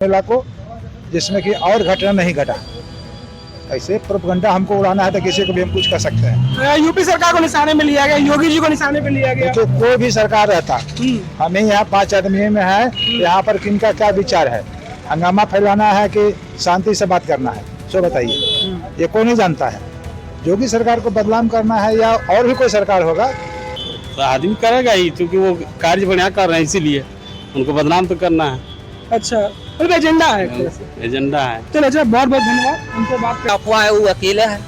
मेला को जिसमें कि और घटना नहीं घटा। ऐसे प्रोपगंडा हमको उड़ाना है तो किसी को भी हम कुछ कर सकते हैं। यूपी सरकार को निशाने में लिया गया, योगी जी को निशाने पे लिया गया। तो कोई भी सरकार रहता, हमें यहाँ 5 आदमी में है, यहाँ पर किनका क्या विचार है, हंगामा फैलाना है कि शांति से बात करना है, सो बताइए। ये कोई नहीं जानता है। योगी सरकार को बदनाम करना है या और भी कोई सरकार होगा तो आदमी करेगा ही, क्योंकि वो कार्य बढ़िया कर रहे हैं, इसीलिए उनको बदनाम तो करना है। अच्छा, मतलब एजेंडा है, एजेंडा है। चलो अच्छा, बहुत बहुत धन्यवाद। हमसे बात कर अफवाह है, वो अकेले है।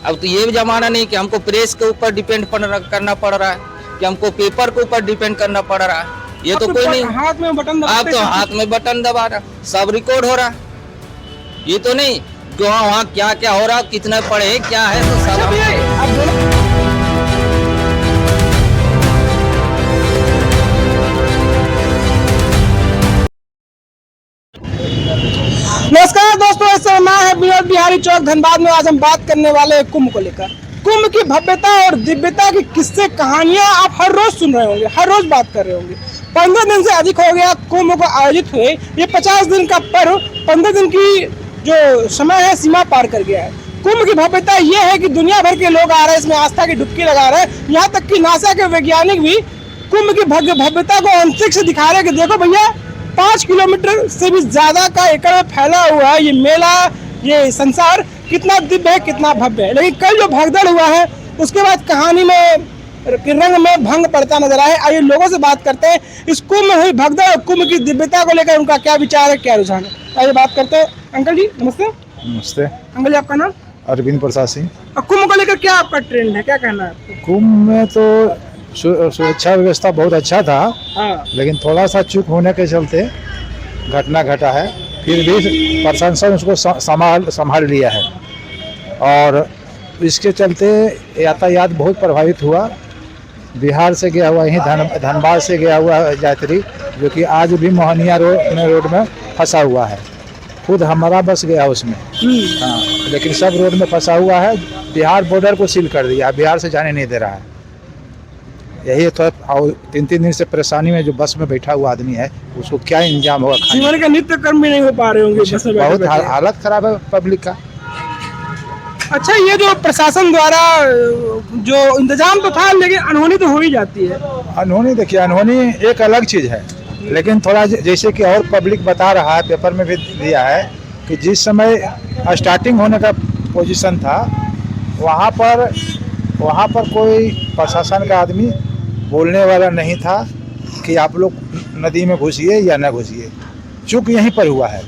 अब तो ये जमाना नहीं कि हमको प्रेस के ऊपर डिपेंड करना पड़ रहा है, कि हमको पेपर के ऊपर डिपेंड करना पड़ रहा है। ये तो कोई नहीं, हाथ में बटन दबाते, आप तो हाथ में बटन दबा रहा, सब रिकॉर्ड हो रहा। ये तो नहीं जो वहाँ क्या क्या हो रहा, कितने पढ़े क्या है, तो सब आप दोनों नमस्कार दोस्तों, इस समय मैं है विनोद बिहारी चौक धनबाद में। आज हम बात करने वाले हैं कुंभ को लेकर। कुंभ की भव्यता और दिव्यता की किस्से कहानियां आप हर रोज सुन रहे होंगे, हर रोज बात कर रहे होंगे। 15 दिन से अधिक हो गया कुंभ को आयोजित हुए। ये 50 दिन का पर्व 15 दिन की जो समय है सीमा पार कर गया है। कुंभ की भव्यता ये है कि दुनिया भर के लोग आ रहे हैं, इसमें आस्था की डुबकी लगा रहे हैं। यहाँ तक कि नासा के वैज्ञानिक भी कुंभ की भव्यता को अंतरिक्ष से दिखा रहे हैं कि देखो भैया, 5 किलोमीटर से भी ज्यादा का एकड़ में फैला हुआ है ये मेला, ये संसार कितना दिव्य है, कितना भव्य है। लेकिन कल जो भगदड़ हुआ है उसके बाद कहानी में रंग में भंग पड़ता नजर आए। आइए लोगों से बात करते हैं, इस कुंभ में हुई भगदड़ और कुंभ की दिव्यता को लेकर उनका क्या विचार है, क्या रुझान है। आइए बात करते हैं। अंकल जी नमस्ते। नमस्ते। अंकल जी आपका नाम? अरविंद प्रसाद सिंह। कुंभ को लेकर क्या आपका ट्रेंड है, क्या कहना है आपको? कुंभ में तो सुरक्षा व्यवस्था बहुत अच्छा था, लेकिन थोड़ा सा चूक होने के चलते घटना घटा है। फिर भी प्रशासन उसको संभाल लिया है और इसके चलते यातायात बहुत प्रभावित हुआ। बिहार से गया हुआ, यहीं धनबाद से गया हुआ यात्री जो कि आज भी मोहनिया रोड में फंसा हुआ है। खुद हमारा बस गया उसमें, हाँ, लेकिन सब रोड में फंसा हुआ है। बिहार बॉर्डर को सील कर दिया, बिहार से जाने नहीं दे रहा है। यही तो 3 दिन से परेशानी में जो बस में बैठा हुआ आदमी है उसको क्या इंतजाम होगा? जीवन का नित्य कर्म भी नहीं हो पा रहे होंगे बस में बहुत बैठे। हालत खराब है पब्लिक का। अच्छा, ये जो प्रशासन द्वारा जो इंतजाम तो था, लेकिन अनहोनी तो हो ही जाती है। अनहोनी, देखिए अनहोनी एक अलग चीज है, लेकिन थोड़ा जैसे कि और पब्लिक बता रहा है, पेपर में भी दिया है कि जिस समय स्टार्टिंग होने का पोजीशन था वहाँ पर कोई प्रशासन का आदमी बोलने वाला नहीं था कि आप लोग नदी में घुसिए या न घुसिए। चूक यहीं पर हुआ है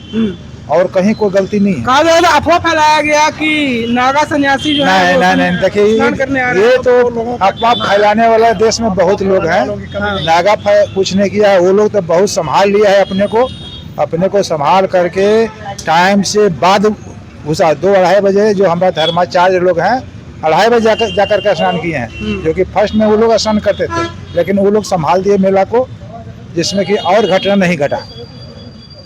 और कहीं कोई गलती नहीं है। कहा जा रहा अफवाह फैलाया गया कि नागा सन्यासी जो है नहीं, देखिए ये तो अफवाह फैलाने वाला देश में बहुत लोग हैं। नागा कुछ नहीं किया है, वो लोग तो बहुत संभाल लिया है अपने को संभाल करके टाइम से बाद घुसा। 2-2:30 बजे जो हमारा धर्माचार्य लोग हैं 2:30 बजे जाकर के स्नान किए हैं, जो कि फर्स्ट में वो लोग स्नान करते थे, लेकिन वो लोग संभाल दिए मेला को, जिसमें कि और घटना नहीं घटा।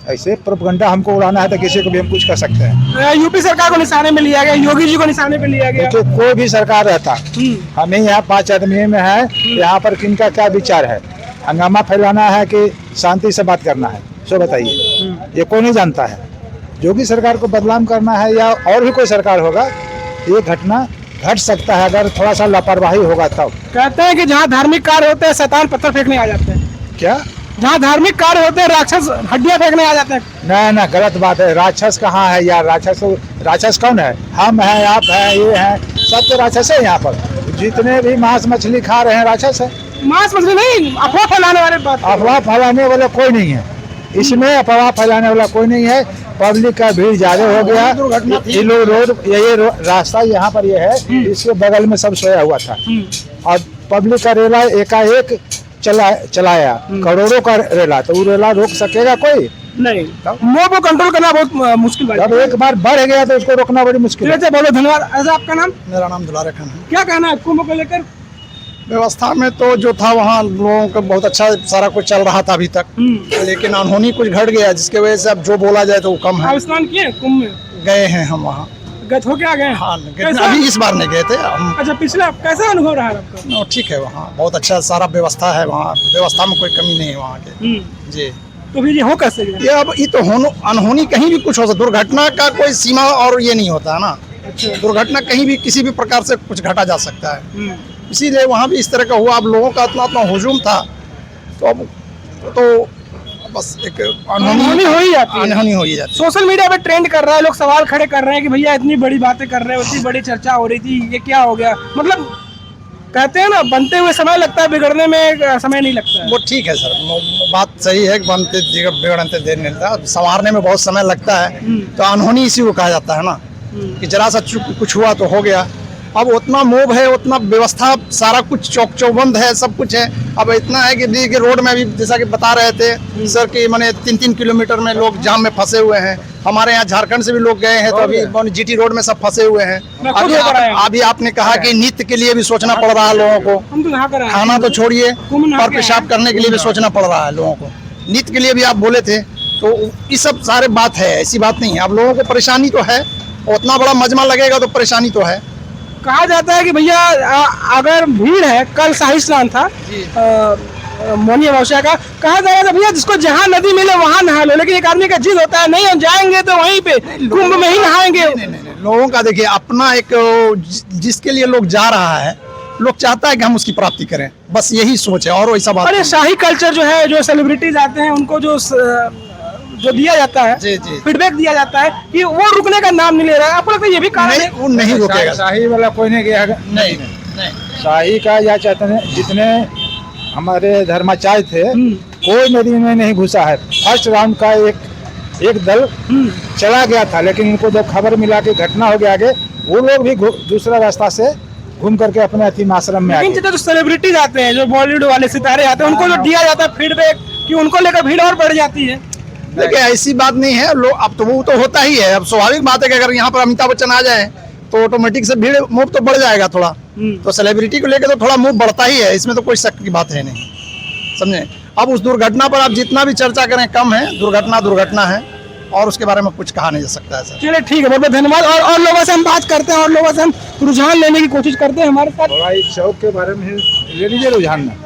ऐसे प्रोपगंडा हमको उड़ाना है तो किसी को भी हम कुछ कर सकते हैं। यूपी सरकार को निशाने में लिया गया, योगी जी को निशाने पे लिया गया। तो कोई भी सरकार रहता, हमें यहाँ 5 आदमी में है, यहाँ पर किनका क्या विचार है, हंगामा फैलाना है कि शांति से बात करना है, सो बताइए। ये कोई नहीं जानता है। योगी सरकार को बदनाम करना है या और भी कोई सरकार होगा, ये घटना घट सकता है अगर थोड़ा सा लापरवाही होगा तब। कहते हैं कि जहाँ धार्मिक कार्य होते हैं शैतान पत्थर फेंकने आ जाते हैं। क्या? जहाँ धार्मिक कार्य होते हैं राक्षस हड्डियां फेंकने आ जाते हैं। ना, गलत बात है। राक्षस कहाँ है यार? राक्षस कौन है? हम हैं, आप हैं, ये हैं, सब तो राक्षस है। यहाँ पर जितने भी मांस मछली खा रहे हैं राक्षस है। मांस मछली नहीं, अफवाह फैलाने वाले बात। अफवाह फैलाने वाला कोई नहीं है इसमें, अफवाह फैलाने वाला कोई नहीं है। पब्लिक का भीड़ ज्यादा हो गया। ये लोग ये रास्ता यहाँ पर ये है, इसके बगल में सब सोया हुआ था और पब्लिक का रेला एकाएक चलाया, करोड़ों का रेला, तो वो रेला रोक सकेगा कोई? नहीं। मोह को कंट्रोल करना बहुत मुश्किल बात है। जब एक बार बढ़ गया तो उसको रोकना बड़ी मुश्किल है। बोलो धन्यवाद। ऐसा आपका नाम? मेरा नाम दुलारे खान है। क्या कहना है कुंभ को लेकर? व्यवस्था में तो जो था वहाँ लोगों का बहुत अच्छा सारा कुछ चल रहा था अभी तक, लेकिन अनहोनी कुछ घट गया जिसके वजह से अब जो बोला जाए तो वो कम है। स्नान किए कुंभ में? गए हैं हम वहाँ। गए हो क्या गए? हाँ, अभी इस बार नहीं गए थे हम। अच्छा, पिछला कैसा अनुभव रहा आपका? ठीक है, वहाँ बहुत अच्छा सारा व्यवस्था है, वहाँ व्यवस्था में कोई कमी नहीं है वहाँ के। जी तो फिर ये हो कैसे गया? ये अब ये तो अनहोनी कहीं भी कुछ हो सकता, दुर्घटना का कोई सीमा और ये नहीं होता है ना। अच्छा। दुर्घटना कहीं भी किसी भी प्रकार से कुछ घटा जा सकता है, इसीलिए वहाँ भी इस तरह का हुआ। अब लोगों का इतना हुजूम था, तो अब तो बस एक अनहोनी हो ही जाती है। अनहोनी हो ही जाती है। सोशल मीडिया पे ट्रेंड कर रहा है, लोग सवाल खड़े कर रहे हैं कि भैया इतनी बड़ी बातें कर रहे हैं, उतनी बड़ी चर्चा हो रही थी, ये क्या हो गया? मतलब कहते हैं ना, बनते हुए समय लगता है, बिगड़ने में समय नहीं लगता है। वो ठीक है सर, बात सही है कि बनते बिगड़ते देर नहीं लगता, संवारने में बहुत समय लगता है। तो अनहोनी इसी को कहा जाता है ना, कि जरा सा कुछ हुआ तो हो गया। अब उतना मोब है, उतना व्यवस्था, सारा कुछ चौबंद है, सब कुछ है। अब इतना है कि रोड में भी जैसा कि बता रहे थे सर कि माने 3-3 किलोमीटर में लोग जाम में फंसे हुए हैं। हमारे यहाँ झारखंड से भी लोग गए हैं, तो अभी जीटी रोड में सब फंसे हुए हैं। अभी आपने कहा कि नित्य के लिए भी सोचना पड़ रहा है लोगों को, हम तो यहाँ कर खाना तो छोड़िए, पर पेशाब करने के लिए भी सोचना पड़ रहा है लोगों को। नित्य के लिए भी आप बोले थे, तो ये सब सारे बात है, ऐसी बात नहीं है। अब लोगों को परेशानी तो है, उतना बड़ा मजमा लगेगा तो परेशानी तो है। कहा जाता है कि भैया अगर भीड़ है, कल शाही स्नान था मौनी अमावस्या का, कहा जाएगा था भैया जिसको जहाँ नदी मिले वहाँ नहा लो, लेकिन एक आदमी का जिद होता है नहीं हम जाएंगे तो वहीं पे कुंभ में ही नहाएंगे। नहीं, लोगों का देखिए अपना एक, जिसके लिए लोग जा रहा है, लोग चाहता है कि हम उसकी प्राप्ति करें, बस यही सोच है, और वैसा बात अरे शाही कल्चर जो है, जो सेलिब्रिटीज आते हैं उनको जो दिया जाता है, जी। फीडबैक दिया जाता है कि वो रुकने का नाम नहीं ले रहा है। आपको लगता है ये भी कारण है? वो नहीं रुकेगा। शाही वाला कोई नहीं गया, नहीं। शाही का या चाहते हैं जितने हमारे धर्माचार्य थे, कोई नदी में नहीं घुसा है। फर्स्ट राउंड का एक दल चला गया था, लेकिन इनको जब खबर मिला कि घटना हो गया आगे, वो लोग भी दूसरा रास्ता से घूम करके अपने अतिम आश्रम में आ गए। लेकिन जो सेलिब्रिटीज आते हैं, जो बॉलीवुड वाले सितारे आते हैं, उनको जो दिया जाता है फीडबैक कि उनको लेकर भीड़ और बढ़ जाती है। देखिए ऐसी बात नहीं है, लोग अब तो वो तो होता ही है। अब स्वाभाविक बात है कि अगर यहाँ पर अमिताभ बच्चन आ जाए तो ऑटोमेटिक से भीड़ मूव तो बढ़ जाएगा थोड़ा। तो सेलिब्रिटी को लेकर तो थोड़ा मूव बढ़ता ही है, इसमें तो कोई शक की बात है नहीं, समझे। अब उस दुर्घटना पर आप जितना भी चर्चा करें कम है, दुर्घटना है, और उसके बारे में कुछ कहा नहीं जा सकता है सर। चलिए ठीक है, बहुत बहुत धन्यवाद। और लोगों से हम बात करते हैं, और लोगों से हम रुझान लेने की कोशिश करते हैं। हमारे साथ थोड़ा इस चौक के बारे में ले लीजिए रुझान में,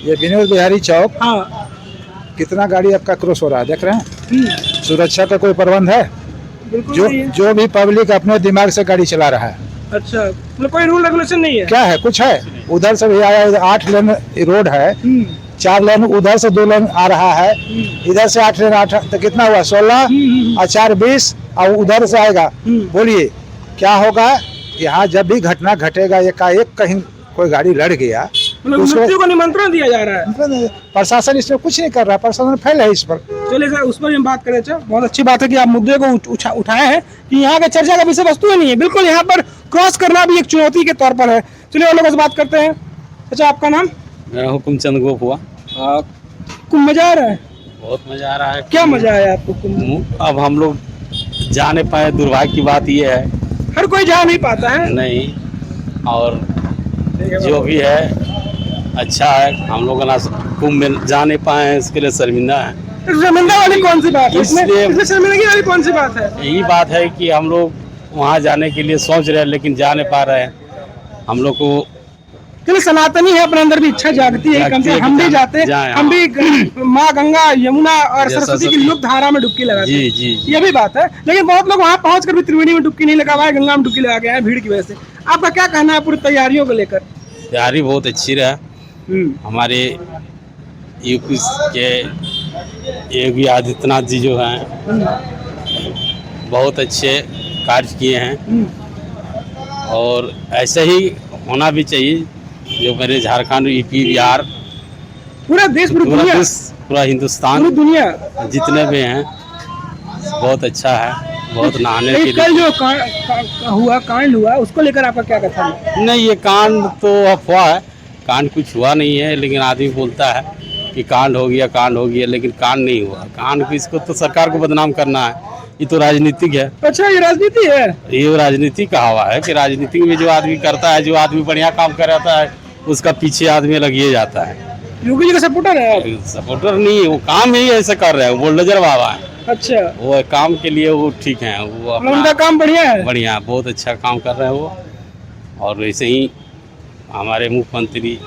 ये विनोद बिहारी चौक, हाँ कितना गाड़ी आपका क्रॉस हो रहा है देख रहे हैं। सुरक्षा का कोई प्रबंध है? बिल्कुल जो भी पब्लिक अपने दिमाग से गाड़ी चला रहा है। अच्छा, मतलब कोई रूल रेगुलेशन नहीं है? क्या है, कुछ है? उधर से भी आया, 8 लेन रोड है, 4 लेन उधर से 2 लेन आ रहा है, इधर से 8 लेन, 8 तो कितना हुआ 16 और 4 20, और उधर से आएगा। बोलिए क्या होगा? यहाँ जब भी घटना घटेगा, एकाएक कहीं कोई गाड़ी लड़ गया, मतलब मृत्यु को निमंत्रण दिया जा रहा है। प्रशासन इसमें कुछ नहीं कर रहा, प्रशासन फेल है इस पर। चलिए सर, उस पर हम बात करें। अच्छा, बहुत अच्छी बात है कि आप मुद्दे को उठाए हैं कि यहाँ का चर्चा का विषय वस्तु ही नहीं है। बिल्कुल, यहाँ पर क्रॉस करना भी एक चुनौती के तौर पर है। चलिए और लोगों से बात करते हैं। अच्छा, आपका नाम? मेरा हुकुमचंद गोप हुआ। कुंभ मजा आ रहा है? बहुत मजा आ रहा है। क्या मजा आया आपको कुंभ? अब हम लोग जा नहीं पाए, दुर्भाग्य की बात ये है। हर कोई जा नहीं पाता है। नहीं, और जो भी है अच्छा है, हम लोग ना कुंभ में जा नहीं पाए हैं, इसके लिए शर्मिंदा है। शर्मिंदा वाली कौन सी बात है? इसलिए इसमें शर्मिंदगी वाली कौन सी बात है? यही बात है कि हम लोग वहाँ जाने के लिए सोच रहे हैं, लेकिन जा नहीं पा रहे हैं। हम लोग को चलिए, सनातनी है, अपने अंदर भी इच्छा जागती है, कम से हम भी जाते हैं, हम भी माँ गंगा, यमुना और सरस्वती की लुप्त धारा में डुबकी लगाते हैं। जी। ये भी बात है, लेकिन बहुत लोग वहाँ पहुँच कर भी त्रिवेणी में डुबकी नहीं लगा पाए, गंगा में डुबकी लगा के आए भीड़ की वजह से। आपका क्या कहना है पूरी तैयारियों को लेकर? तैयारी बहुत अच्छी रहा। हमारे यूपी के योगी आदित्यनाथ जी जो हैं बहुत अच्छे कार्य किए हैं, और ऐसे ही होना भी चाहिए। जो मेरे झारखंड, यूपी, बिहार, पूरा देश, पूरा हिंदुस्तान, पूरी दुनिया, जितने भी हैं, बहुत अच्छा है। बहुत नहाने के लिए। कल जो कांड हुआ उसको लेकर आपका क्या कहना है? नहीं, ये कांड तो अफवाह है, कांड कुछ हुआ नहीं है। लेकिन आदमी बोलता है कि कांड हो गया, लेकिन कांड नहीं हुआ। कांड को, इसको तो सरकार को बदनाम करना है, ये तो राजनीतिक है। अच्छा, ये राजनीति है? ये राजनीति का हवा है कि राजनीति में जो आदमी करता है, जो आदमी बढ़िया काम कराता है, उसका पीछे आदमी लगिए जाता है। योगी जी का सपोर्टर है? सपोर्टर नहीं, वो काम ही ऐसे कर रहे हैं, बुलडोजर बाबा है। अच्छा, वो काम के लिए वो ठीक है, वो उनका काम बढ़िया है? बढ़िया, बहुत अच्छा काम कर रहे हैं वो, और वैसे ही हमारे मुख्यमंत्री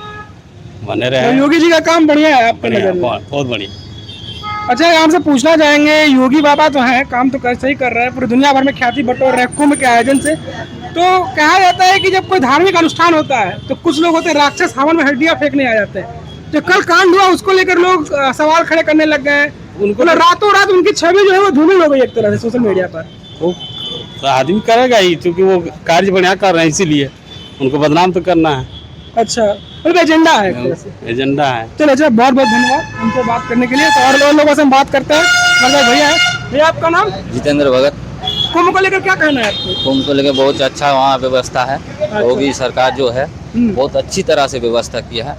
बने रहे। योगी जी का काम बढ़िया है आपके नजर में? बहुत बढ़िया। अच्छा, यहाँ से पूछना चाहेंगे, योगी बाबा तो हैं, काम तो सही कर रहे हैं, पूरी दुनिया भर में ख्याति बटोर रहे हैं कुंभ के आयोजन से। तो कहा जाता है कि जब कोई धार्मिक अनुष्ठान होता है तो कुछ लोग होते हैं राक्षस हवन में हड्डियां फेंकने आ जाते हैं। जो कल कांड हुआ उसको लेकर लोग सवाल खड़े करने लग गए हैं। उनको रातों रात उनकी छवि जो है वो धूमिल हो गई एक तरह से सोशल मीडिया पर। वो तो आदमी करेगा ही, क्योंकि वो कार्य बढ़िया कर रहे हैं, इसीलिए उनको बदनाम तो करना है। अच्छा, मतलब एजेंडा है एक तरह से। एजेंडा है। चलो अच्छा, बहुत बहुत धन्यवाद हमसे बात करने के लिए। तो और लोगों से हम बात करते हैं। मतलब भैया है, भैया आपका नाम? जितेंद्र भगत। कुंभ को लेकर क्या कहना है आपको? कुंभ को लेकर बहुत अच्छा वहाँ व्यवस्था है। योगी सरकार जो है बहुत अच्छी तरह से व्यवस्था किया है।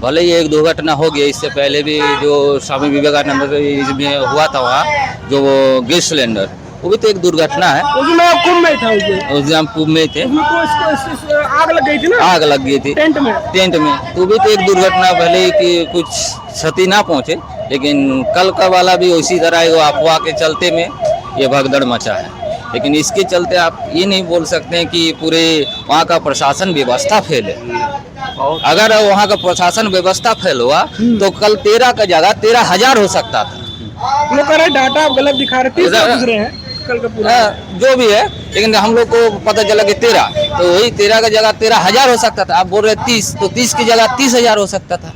भले ही एक दुर्घटना हो गई, इससे पहले भी जो स्वामी विवेकानंद में हुआ था वहाँ, जो वो गैस सिलेंडर, वो भी तो एक दुर्घटना है। उसमें कुंभ में था, उस दिन हम कुंभ में थे, आग लग गई थी ना, आग लग गई थी टेंट में। तो भी तो एक दुर्घटना, भले ही कि कुछ क्षति ना पहुँचे, लेकिन कल का वाला भी उसी तरह वो अफवाह के चलते में ये भगदड़ मचा है। लेकिन इसके चलते आप ये नहीं बोल सकते हैं कि पूरे वहाँ का प्रशासन व्यवस्था फेल है। अगर वहाँ का प्रशासन व्यवस्था फेल हुआ तो कल 13 का जगह 13,000 हो सकता था। लोग कह रहे डाटा आप गलत दिखा रहे, 30 गुजरे हैं कल का पूरा। जो भी है, लेकिन हम लोग को पता चला कि 13, तो वही 13 का जगह 13,000 हो सकता था। आप बोल रहे 30, तो 30 की जगह 30,000 हो सकता था।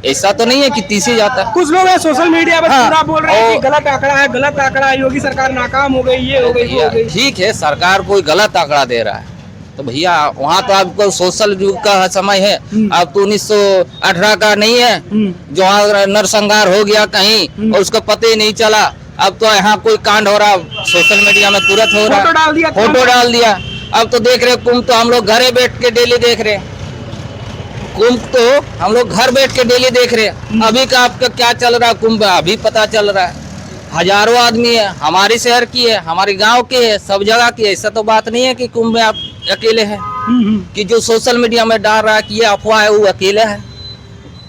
ऐसा तो नहीं है कि 30 ही जाता। कुछ लोग हैं सोशल मीडिया पर पूरा बोल रहे हैं कि गलत आंकड़ा है, गलत आंकड़ा है, योगी सरकार नाकाम हो गई, ये हो गई, वो हो गई। ठीक है, सरकार कोई गलत आंकड़ा दे रहा है तो भैया वहाँ तो आपको सोशल युग का समय है। अब तो 1918 का नहीं है जो वहाँ नरसंहार हो गया कहीं और उसको पता ही नहीं चला। अब तो यहाँ कोई कांड हो रहा, सोशल मीडिया में तुरंत हो रहा, फोटो डाल दिया। अब तो देख रहे कुंभ तो हम लोग घरे बैठ के डेली देख रहे हैं। कुंभ तो हम लोग घर बैठ के डेली देख रहे हैं। अभी का आपका क्या चल रहा है कुंभ, अभी पता चल रहा है। हजारों आदमी है, हमारे शहर की है, हमारे गांव के है, सब जगह की है। ऐसा तो बात नहीं है कि कुंभ में आप अकेले हैं, कि जो सोशल मीडिया में डाल रहा है कि ये अफवाह है वो अकेला है।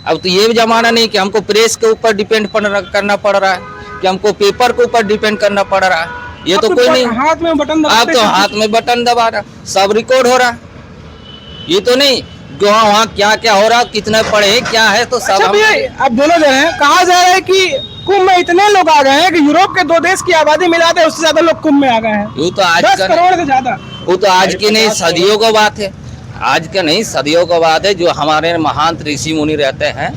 अब तो ये जमाना नहीं कि हमको प्रेस के ऊपर डिपेंड करना पड़ रहा है, कि हमको पेपर के ऊपर डिपेंड करना पड़ रहा है। ये तो कोई नहीं, हाथ में बटन आप तो हाथ में बटन दबा रहा, सब रिकॉर्ड हो रहा। ये तो नहीं वहाँ क्या क्या हो रहा, कितने पढ़े, क्या है, तो सब। अच्छा अब दोनों जो है, कहा जा रहा है कि कुंभ में इतने लोग आ गए हैं कि यूरोप के 2 देश की आबादी मिला दे उससे ज्यादा लोग कुंभ में आ गए हैं। वो तो आज 10 करोड़ से ज्यादा। वो तो आज की नहीं, सदियों का बात है। आज का नहीं, सदियों का बात है। जो हमारे महान ऋषि मुनि रहते हैं,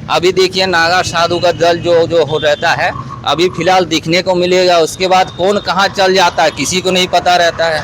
अभी देखिए नागा साधु का दल जो हो रहता है, अभी फिलहाल दिखने को मिलेगा। उसके बाद कौन कहाँ चल जाता है किसी को नहीं पता रहता है।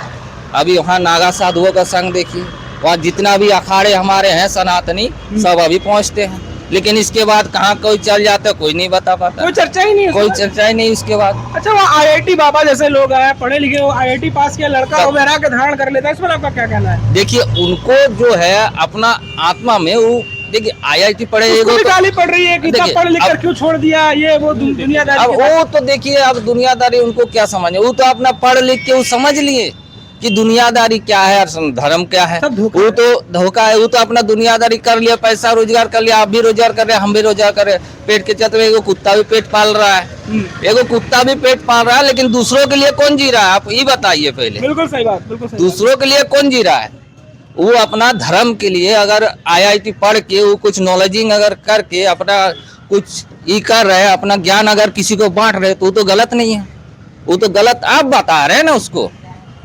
अभी वहाँ नागा साधुओं का संग देखिए, वहाँ जितना भी अखाड़े हमारे हैं सनातनी, सब अभी पहुँचते हैं। लेकिन इसके बाद कहाँ कोई चल जाता है कोई नहीं बता पाता, कोई चर्चा ही नहीं है, कोई चर्चा ही नहीं इसके बाद। अच्छा, वो IIT बाबा जैसे लोग आए, पढ़े लिखे, वो IIT पास किया लड़का वो मेरा के धारण कर लेता है, इस पर आपका क्या कहना है? देखिए उनको जो है अपना आत्मा में वो, देखिए IIT पढ़े तो गाली पड़ रही है कि इतना पढ़ लिख कर क्यों छोड़ दिया, ये वो दुनियादारी। अब वो तो देखिए, अब दुनियादारी उनको क्या समझ, वो तो अपना पढ़ लिख के वो समझ लिए कि दुनियादारी क्या है और धर्म क्या है। वो तो धोखा है। वो तो अपना दुनियादारी कर लिया, पैसा रोजगार कर लिया, आप भी रोजगार कर रहे हैं, हम भी रोजगार कर रहे हैं। पेट के चलते एगो कुत्ता भी पेट पाल रहा है, एगो कुत्ता भी पेट पाल रहा है, लेकिन दूसरों के लिए कौन जी रहा है, आप ये बताइए पहले। बिल्कुल सही बात, बिल्कुल सही। दूसरों के लिए कौन जी रहा है? वो अपना धर्म के लिए अगर IIT पढ़ के वो कुछ नॉलेजिंग अगर करके अपना कुछ ये कर रहे हैं, अपना ज्ञान अगर किसी को बांट रहे, तो वो तो गलत नहीं है। वो तो गलत आप बता रहे हैं ना उसको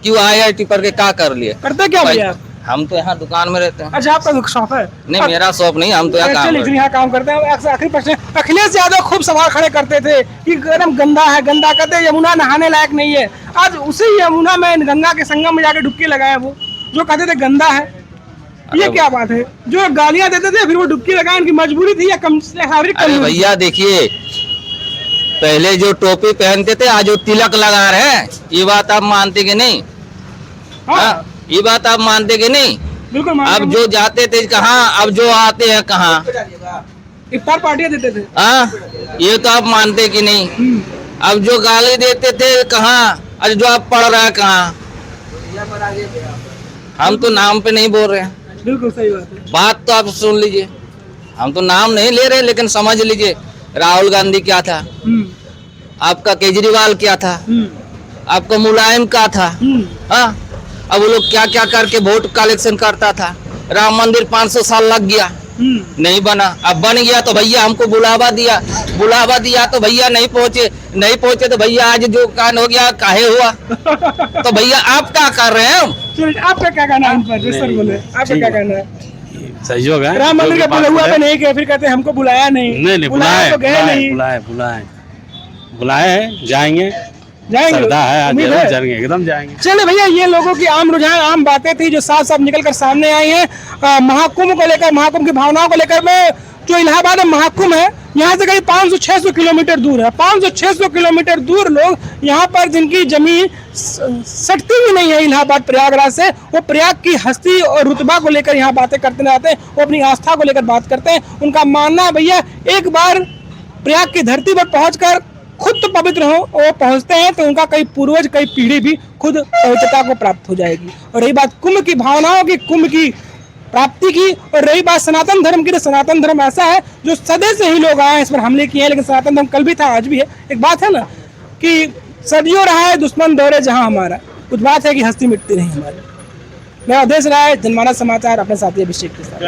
कि वो IIT पढ़ के क्या कर लिए। करते क्या भैया? हम तो यहाँ दुकान में रहते हैं। अच्छा, आपका शॉप है? नहीं, मेरा शॉप नहीं, हम तो यहाँ काम करते हैं। आखिरी प्रश्न, अखिलेश यादव खूब सवाल खड़े करते थे कि एकदम गंदा है, गंदा कहते हैं, यमुना नहाने लायक नहीं है। आज उसी यमुना में गंगा के संगम में जाके डुबकी लगाया वो, जो कहते थे गंदा है। ये क्या बात है? जो गालियां देते थे फिर वो डुबकी लगाए, उनकी मजबूरी थी या कम? अरे भैया देखिए, पहले जो टोपी पहनते थे आज वो तिलक लगा रहे हैं, ये बात आप मानते कि नहीं? हाँ, ये बात आप मानते कि नहीं? बिल्कुल। अब जो जाते थे कहाँ, अब जो आते हैं कहाँ, इफ्तार पार्टियां देते थे। हाँ, ये तो आप मानते कि नहीं? अब जो गाली देते थे कहाँ, और जो आप पढ़ रहे हैं कहाँ? हम तो नाम पे नहीं बोल रहे हैं। बिल्कुल सही बात है। बात तो आप सुन लीजिए, हम तो नाम नहीं ले रहे, लेकिन समझ लीजिए राहुल गांधी क्या था, आपका केजरीवाल क्या था, आपका मुलायम क्या था। अब वो लोग क्या क्या करके वोट कलेक्शन करता था। राम मंदिर 500 साल लग गया, नहीं बना। अब बन गया तो भैया हमको बुलावा दिया तो भैया नहीं पहुंचे तो भैया आज जो कान हो गया काहे हुआ। तो भैया आप क्या कर रहे हैं? चलिए, आपका क्या कहना है इन पर? जिस सर बोले, आपका क्या कहना है? सहयोग है। राम मंदिर के बुलावा पे नहीं गए, फिर कहते हैं हमको बुलाया नहीं। बुलाए तो गए नहीं। बुलाए हैं, जाएंगे, जाएंगे, श्रद्धा है, आज उम्मीद जरूर है? जाएंगे, एकदम जाएंगे। चलिए भैया, ये लोगों की आम रुझान, आम बातें थी जो साफ साफ निकल कर सामने आई हैं महाकुंभ को लेकर, महाकुंभ की भावनाओं को लेकर। में जो इलाहाबाद में महाकुंभ है, यहाँ से करीब 500-600 किलोमीटर दूर है। 500-600 किलोमीटर दूर लोग यहाँ पर, जिनकी जमीन सटती भी नहीं है इलाहाबाद प्रयागराज से, वो प्रयाग की हस्ती और रुतबा को लेकर यहाँ बातें करते रहते हैं। वो अपनी आस्था को लेकर बात करते हैं। उनका मानना है भैया, एक बार प्रयाग की धरती पर पहुंचकर खुद तो पवित्र हो, वो पहुंचते हैं तो उनका कई पूर्वज, कई पीढ़ी भी खुद पवित्रता को प्राप्त हो जाएगी। और रही बात कुंभ की भावनाओं की, कुंभ की प्राप्ति की, और रही बात सनातन धर्म की, तो सनातन धर्म ऐसा है जो सदी से ही लोग आए, इस पर हमले किए हैं, लेकिन सनातन धर्म कल भी था, आज भी है। एक बात है ना कि सदियों रहा है दुश्मन दौरे जहां हमारा, कुछ बात है कि हस्ती मिटती नहीं हमारी। मैं अवधेश राय, जनमानस समाचार, अपने साथी अभिषेक के साथ।